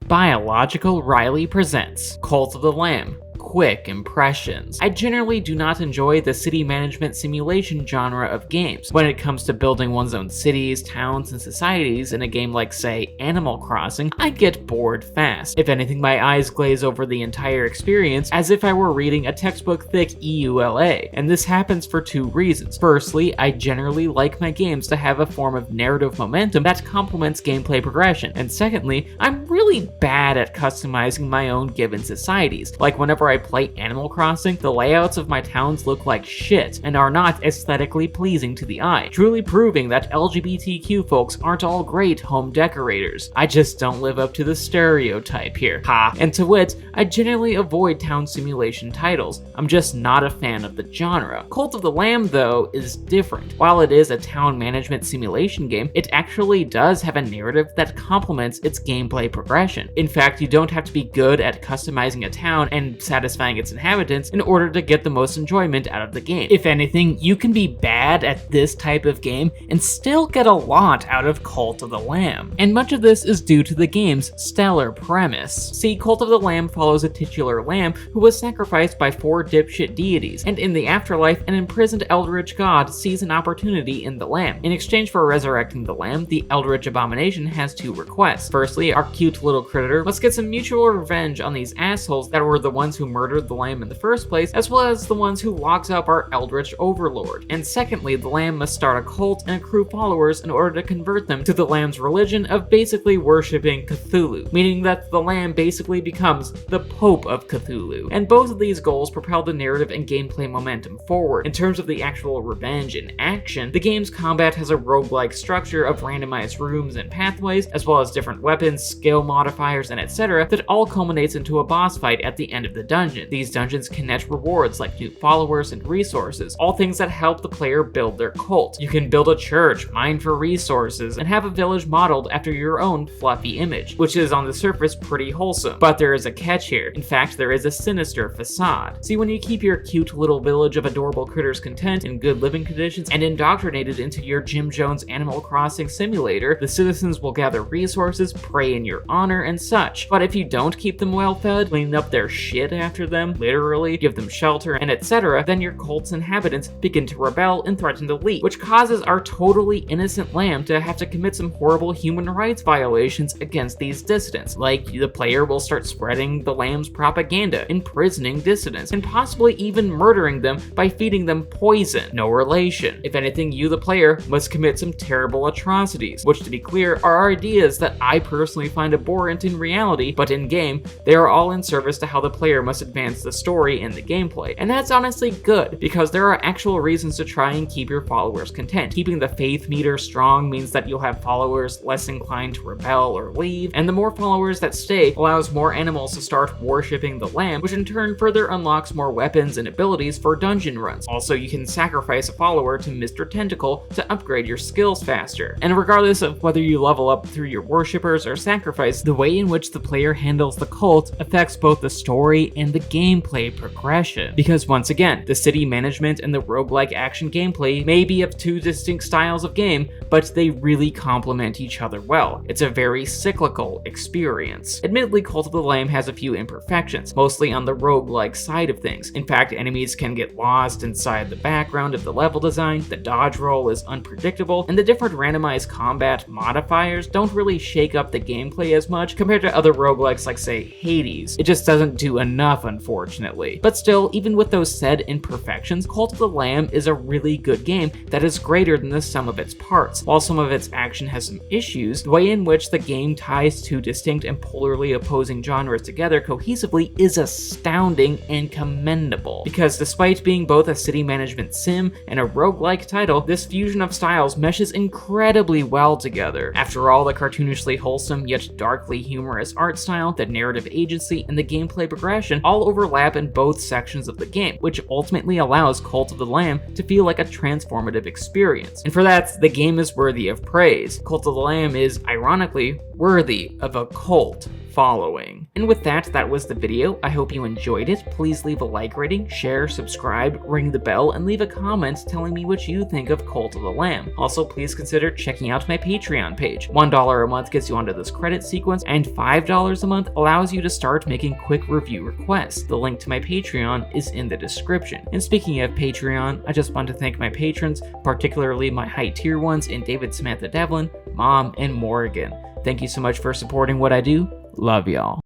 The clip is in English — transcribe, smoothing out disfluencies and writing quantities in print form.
Biological Riley presents Cult of the Lamb. Quick impressions. I generally do not enjoy the city management simulation genre of games. When it comes to building one's own cities, towns, and societies in a game like, say, Animal Crossing, I get bored fast. If anything, my eyes glaze over the entire experience as if I were reading a textbook thick EULA, and this happens for two reasons. Firstly, I generally like my games to have a form of narrative momentum that complements gameplay progression, and secondly, I'm really bad at customizing my own given societies. Like whenever I play Animal Crossing, the layouts of my towns look like shit and are not aesthetically pleasing to the eye, truly proving that LGBTQ folks aren't all great home decorators. I just don't live up to the stereotype here. Ha! And to wit, I generally avoid town simulation titles. I'm just not a fan of the genre. Cult of the Lamb, though, is different. While it is a town management simulation game, it actually does have a narrative that complements its gameplay progression. In fact, you don't have to be good at customizing a town and satisfying its inhabitants in order to get the most enjoyment out of the game. If anything, you can be bad at this type of game and still get a lot out of Cult of the Lamb. And much of this is due to the game's stellar premise. See, Cult of the Lamb follows a titular lamb who was sacrificed by 4 dipshit deities, and in the afterlife, an imprisoned eldritch god sees an opportunity in the lamb. In exchange for resurrecting the lamb, the eldritch abomination has 2 requests. Firstly, our cute little critter must get some mutual revenge on these assholes that were the ones who murdered the lamb in the first place, as well as the ones who locked up our eldritch overlord. And secondly, the lamb must start a cult and accrue followers in order to convert them to the lamb's religion of basically worshipping Cthulhu, meaning that the lamb basically becomes the Pope of Cthulhu. And both of these goals propel the narrative and gameplay momentum forward. In terms of the actual revenge in action, the game's combat has a roguelike structure of randomized rooms and pathways, as well as different weapons, skill modifiers, and etc. that all culminates into a boss fight at the end of the dungeon. These dungeons can net rewards like new followers and resources, all things that help the player build their cult. You can build a church, mine for resources, and have a village modeled after your own fluffy image, which is on the surface pretty wholesome. But there is a catch here. In fact, there is a sinister facade. See, when you keep your cute little village of adorable critters content in good living conditions and indoctrinated into your Jim Jones Animal Crossing simulator, the citizens will gather resources, pray in your honor, and such. But if you don't keep them well fed, clean up their shit after them, literally, give them shelter, and etc., then your cult's inhabitants begin to rebel and threaten to leave, which causes our totally innocent lamb to have to commit some horrible human rights violations against these dissidents. Like, the player will start spreading the lamb's propaganda, imprisoning dissidents, and possibly even murdering them by feeding them poison. No relation. If anything, you, the player, must commit some terrible atrocities, which, to be clear, are ideas that I personally find abhorrent in reality, but in game, they are all in service to how the player must advance the story and the gameplay. And that's honestly good, because there are actual reasons to try and keep your followers content. Keeping the faith meter strong means that you'll have followers less inclined to rebel or leave, and the more followers that stay allows more animals to start worshipping the lamb, which in turn further unlocks more weapons and abilities for dungeon runs. Also, you can sacrifice a follower to Mr. Tentacle to upgrade your skills faster. And regardless of whether you level up through your worshippers or sacrifice, the way in which the player handles the cult affects both the story and the gameplay progression. Because once again, the city management and the roguelike action gameplay may be of 2 distinct styles of game, but they really complement each other well. It's a very cyclical experience. Admittedly, Cult of the Lamb has a few imperfections, mostly on the roguelike side of things. In fact, enemies can get lost inside the background of the level design, the dodge roll is unpredictable, and the different randomized combat modifiers don't really shake up the gameplay as much compared to other roguelikes like, say, Hades. It just doesn't do enough, unfortunately. But still, even with those said imperfections, Cult of the Lamb is a really good game that is greater than the sum of its parts. While some of its action has some issues, the way in which the game ties 2 distinct and polarly opposing genres together cohesively is astounding and commendable. Because despite being both a city management sim and a roguelike title, this fusion of styles meshes incredibly well together. After all, the cartoonishly wholesome yet darkly humorous art style, the narrative agency, and the gameplay progression all overlap in both sections of the game, which ultimately allows Cult of the Lamb to feel like a transformative experience. And for that, the game is worthy of praise. Cult of the Lamb is, ironically, worthy of a cult following. And with that, that was the video. I hope you enjoyed it. Please leave a like rating, share, subscribe, ring the bell, and leave a comment telling me what you think of Cult of the Lamb. Also, please consider checking out my Patreon page. $1 a month gets you onto this credit sequence, and $5 a month allows you to start making quick review requests. The link to my Patreon is in the description. And speaking of Patreon, I just want to thank my patrons, particularly my high tier ones in David, Samantha Devlin, Mom, and Morgan. Thank you so much for supporting what I do. Love y'all.